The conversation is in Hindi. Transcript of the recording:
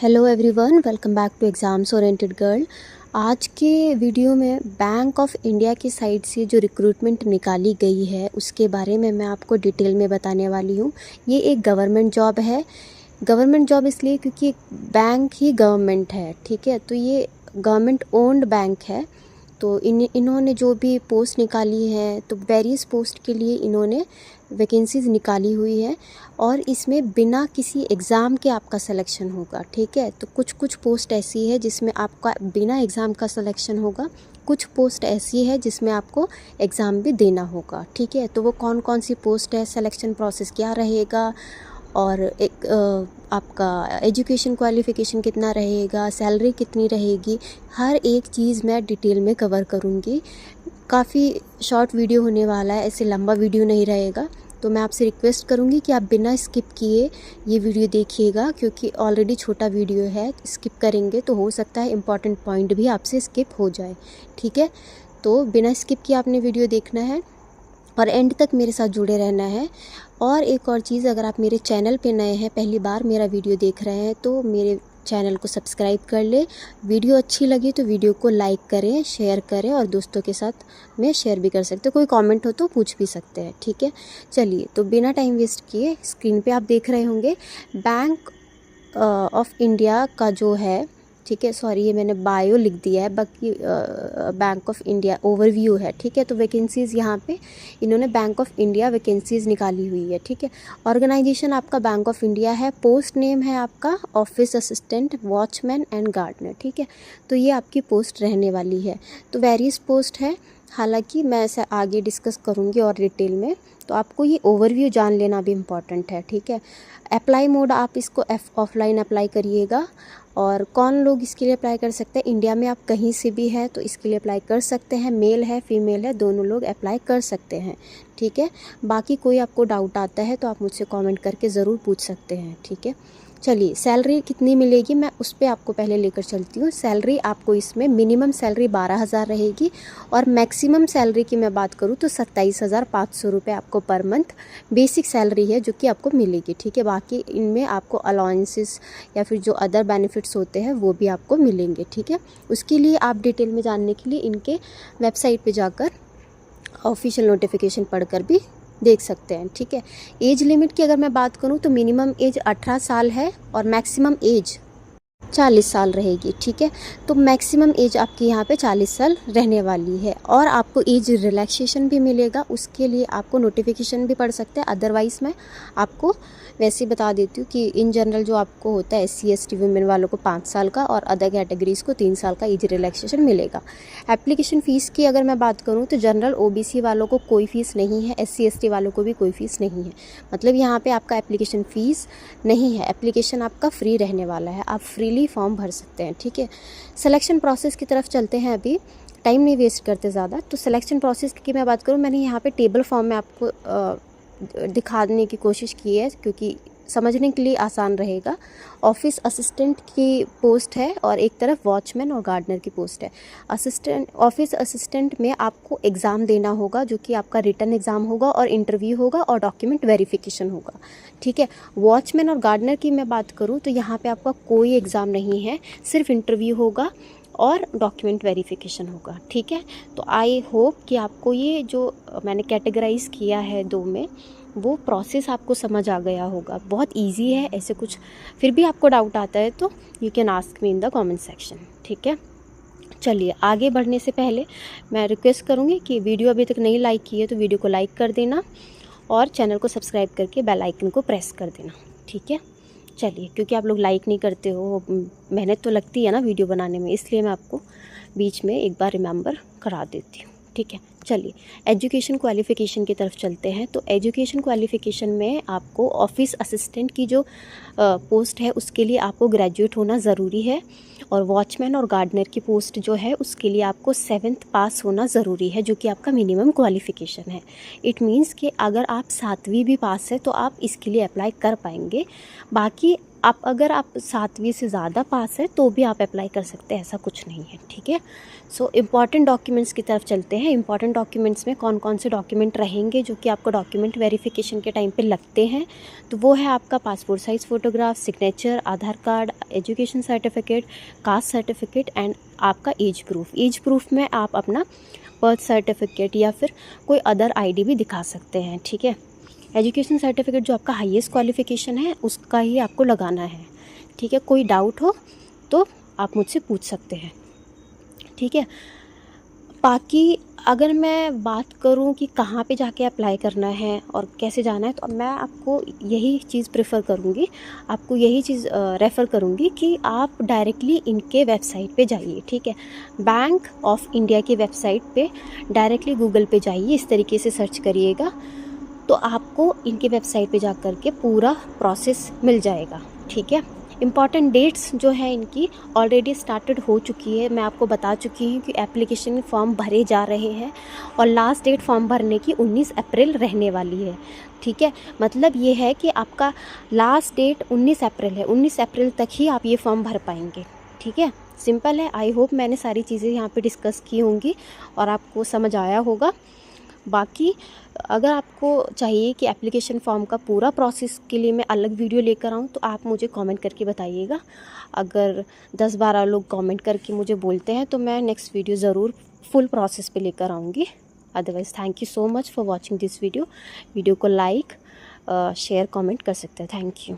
Hello everyone, welcome back to exams oriented girl. आज के वीडियो में बैंक ऑफ इंडिया की साइड से जो रिक्रूटमेंट निकाली गई है उसके बारे में मैं आपको डिटेल में बताने वाली हूँ। ये एक गवर्नमेंट जॉब है। गवर्नमेंट जॉब इसलिए क्योंकि बैंक ही गवर्नमेंट है, ठीक है। तो ये गवर्नमेंट ओन्ड बैंक है। तो इन्होंने जो भी पोस्ट निकाली है तो वेरियस पोस्ट के लिए इन्होंने वैकेंसीज़ निकाली हुई है और इसमें बिना किसी एग्ज़ाम के आपका सिलेक्शन होगा, ठीक है। तो कुछ पोस्ट ऐसी है जिसमें आपका बिना एग्ज़ाम का सिलेक्शन होगा, कुछ पोस्ट ऐसी है जिसमें आपको एग्ज़ाम भी देना होगा, ठीक है। तो वो कौन कौन सी पोस्ट है, सिलेक्शन प्रोसेस क्या रहेगा और एक आपका एजुकेशन क्वालिफ़िकेशन कितना रहेगा, सैलरी कितनी रहेगी, हर एक चीज़ मैं डिटेल में कवर करूँगी। काफ़ी शॉर्ट वीडियो होने वाला है, ऐसे लंबा वीडियो नहीं रहेगा। तो मैं आपसे रिक्वेस्ट करूँगी कि आप बिना स्किप किए ये वीडियो देखिएगा, क्योंकि ऑलरेडी छोटा वीडियो है। स्किप करेंगे तो हो सकता है इम्पॉर्टेंट पॉइंट भी आपसे स्किप हो जाए, ठीक है। तो बिना स्किप किए आपने वीडियो देखना है और एंड तक मेरे साथ जुड़े रहना है। और एक और चीज़, अगर आप मेरे चैनल पे नए हैं, पहली बार मेरा वीडियो देख रहे हैं, तो मेरे चैनल को सब्सक्राइब कर ले। वीडियो अच्छी लगी तो वीडियो को लाइक करें, शेयर करें और दोस्तों के साथ में शेयर भी कर सकते हैं। कोई कमेंट हो तो पूछ भी सकते हैं, ठीक है। चलिए, तो बिना टाइम वेस्ट किए स्क्रीन पे आप देख रहे होंगे बैंक ऑफ इंडिया का जो है, ठीक है। सॉरी, ये मैंने बायो लिख दिया है, बाकी बैंक ऑफ इंडिया ओवरव्यू है, ठीक है। तो वैकेंसीज़ यहाँ पे इन्होंने बैंक ऑफ इंडिया वैकेंसीज़ निकाली हुई है, ठीक है। ऑर्गेनाइजेशन आपका बैंक ऑफ इंडिया है। पोस्ट नेम है आपका office assistant, watchman and gardener, ठीक है। तो ये आपकी पोस्ट रहने वाली है। तो वेरियस पोस्ट है, हालांकि मैं ऐसा आगे डिस्कस करूँगी और डिटेल में। तो आपको ये ओवरव्यू जान लेना भी इम्पॉर्टेंट है, ठीक है। अप्लाई मोड आप इसको ऑफलाइन अप्लाई करिएगा। और कौन लोग इसके लिए अप्लाई कर सकते हैं, इंडिया में आप कहीं से भी हैं तो इसके लिए अप्लाई कर सकते हैं। मेल है फीमेल है, दोनों लोग अप्लाई कर सकते हैं, ठीक है। बाकी कोई आपको डाउट आता है तो आप मुझसे कमेंट करके ज़रूर पूछ सकते हैं, ठीक है। चलिए, सैलरी कितनी मिलेगी मैं उस पर आपको पहले लेकर चलती हूँ। सैलरी आपको इसमें मिनिमम सैलरी 12,000 रहेगी और मैक्सिमम सैलरी की मैं बात करूँ तो 27,500 रुपये आपको पर मंथ बेसिक सैलरी है जो कि आपको मिलेगी, ठीक है। बाकी इनमें आपको अलाउंसेस या फिर जो अदर बेनिफिट्स होते हैं वो भी आपको मिलेंगे, ठीक है। उसके लिए आप डिटेल में जानने के लिए इनके वेबसाइट पर जाकर ऑफिशियल नोटिफिकेशन पढ़कर भी देख सकते हैं, ठीक है। एज लिमिट की अगर मैं बात करूं तो मिनिमम एज 18 साल है और मैक्सिमम एज 40 साल रहेगी, ठीक है। तो मैक्सिमम एज आपकी यहाँ पे 40 साल रहने वाली है और आपको एज रिलैक्सेशन भी मिलेगा। उसके लिए आपको नोटिफिकेशन भी पढ़ सकते हैं। अदरवाइज़ मैं आपको वैसे ही बता देती हूँ कि इन जनरल जो आपको होता है SC ST वुमेन वालों को 5 साल का और अदर कैटेगरीज़ को 3 साल का एज रिलैक्सेशन मिलेगा। एप्लीकेशन फ़ीस की अगर मैं बात करूँ तो जनरल OBC वालों को कोई फ़ीस नहीं है, SC ST वालों को भी कोई फ़ीस नहीं है। मतलब यहाँ पे आपका एप्लीकेशन फ़ीस नहीं है, एप्लीकेशन आपका फ्री रहने वाला है, आप फ्रीली फॉर्म भर सकते हैं, ठीक है। सिलेक्शन प्रोसेस की तरफ चलते हैं, अभी टाइम नहीं वेस्ट करते ज़्यादा। तो सिलेक्शन प्रोसेस की मैं बात करूँ, मैंने यहाँ पे टेबल फॉर्म में आपको दिखाने की कोशिश की है क्योंकि समझने के लिए आसान रहेगा। ऑफिस असिस्टेंट की पोस्ट है और एक तरफ वॉचमैन और गार्डनर की पोस्ट है। ऑफिस असिस्टेंट में आपको एग्ज़ाम देना होगा जो कि आपका रिटन एग्ज़ाम होगा और इंटरव्यू होगा और डॉक्यूमेंट वेरिफिकेशन होगा, ठीक है। वॉचमैन और गार्डनर की मैं बात करूँ तो यहाँ पे आपका कोई एग्ज़ाम नहीं है, सिर्फ इंटरव्यू होगा और डॉक्यूमेंट वेरिफिकेशन होगा, ठीक है। तो आई होप कि आपको ये जो मैंने कैटेगराइज़ किया है दो में, वो प्रोसेस आपको समझ आ गया होगा। बहुत इजी है, ऐसे कुछ फिर भी आपको डाउट आता है तो you can ask me in the comment section, ठीक है। चलिए, आगे बढ़ने से पहले मैं रिक्वेस्ट करूँगी कि वीडियो अभी तक नहीं लाइक की है तो वीडियो को लाइक कर देना और चैनल को सब्सक्राइब करके बेल आइकन को प्रेस कर देना, ठीक है। चलिए, क्योंकि आप लोग लाइक नहीं करते हो, मेहनत तो लगती है ना वीडियो बनाने में, इसलिए मैं आपको बीच में एक बार रिमेंबर करा देती हूँ, ठीक है। चलिए, एजुकेशन क्वालिफ़िकेशन की तरफ चलते हैं। तो एजुकेशन क्वालिफ़िकेशन में आपको ऑफिस असिस्टेंट की जो पोस्ट है उसके लिए आपको ग्रेजुएट होना ज़रूरी है और वॉचमैन और गार्डनर की पोस्ट जो है उसके लिए आपको 7th पास होना ज़रूरी है, जो कि आपका मिनिमम क्वालिफ़िकेशन है। इट मीन्स कि अगर आप 7वीं भी पास है तो आप इसके लिए अप्लाई कर पाएंगे। बाकी आप अगर आप 7वीं से ज़्यादा पास है तो भी आप अप्लाई कर सकते हैं, ऐसा कुछ नहीं है, ठीक है। सो इम्पॉर्टेंट डॉक्यूमेंट्स की तरफ चलते हैं। इम्पॉर्टेंट डॉक्यूमेंट्स में कौन कौन से डॉक्यूमेंट रहेंगे जो कि आपको डॉक्यूमेंट वेरिफिकेशन के टाइम पे लगते हैं, तो वो है आपका passport size photograph, signature, Aadhaar card, education certificate, caste certificate and आपका एज प्रूफ। एज प्रूफ में आप अपना बर्थ सर्टिफिकेट या फिर कोई अदर ID भी दिखा सकते हैं, ठीक है। एजुकेशन सर्टिफिकेट जो आपका हाईएस्ट क्वालिफ़िकेशन है उसका ही आपको लगाना है, ठीक है। कोई डाउट हो तो आप मुझसे पूछ सकते हैं, ठीक है। बाकी अगर मैं बात करूं कि कहाँ पे जाके अप्लाई करना है और कैसे जाना है, तो मैं आपको यही चीज़ प्रेफर करूंगी, आपको यही चीज़ रेफ़र करूंगी कि आप डायरेक्टली इनके वेबसाइट पे जाइए, ठीक है। बैंक ऑफ इंडिया की वेबसाइट पे डायरेक्टली गूगल पे जाइए, इस तरीके से सर्च करिएगा तो आपको इनके वेबसाइट पे जा कर के पूरा प्रोसेस मिल जाएगा, ठीक है। इम्पॉर्टेंट डेट्स जो है इनकी ऑलरेडी स्टार्टेड हो चुकी है। मैं आपको बता चुकी हूँ कि एप्लीकेशन फॉर्म भरे जा रहे हैं और लास्ट डेट फॉर्म भरने की 19 अप्रैल रहने वाली है, ठीक है। मतलब ये है कि आपका लास्ट डेट 19 अप्रैल है, 19 अप्रैल तक ही आप ये फॉर्म भर पाएंगे, ठीक है। सिंपल है। आई होप मैंने सारी चीज़ें यहाँ पे डिस्कस की होंगी और आपको समझ आया होगा। बाकी अगर आपको चाहिए कि एप्लीकेशन फॉर्म का पूरा प्रोसेस के लिए मैं अलग वीडियो लेकर आऊँ तो आप मुझे कमेंट करके बताइएगा। अगर 10-12 लोग कमेंट करके मुझे बोलते हैं तो मैं नेक्स्ट वीडियो ज़रूर फुल प्रोसेस पे लेकर आऊँगी। Otherwise thank you so much for watching this video. Video को लाइक शेयर कमेंट कर सकते हैं। Thank you.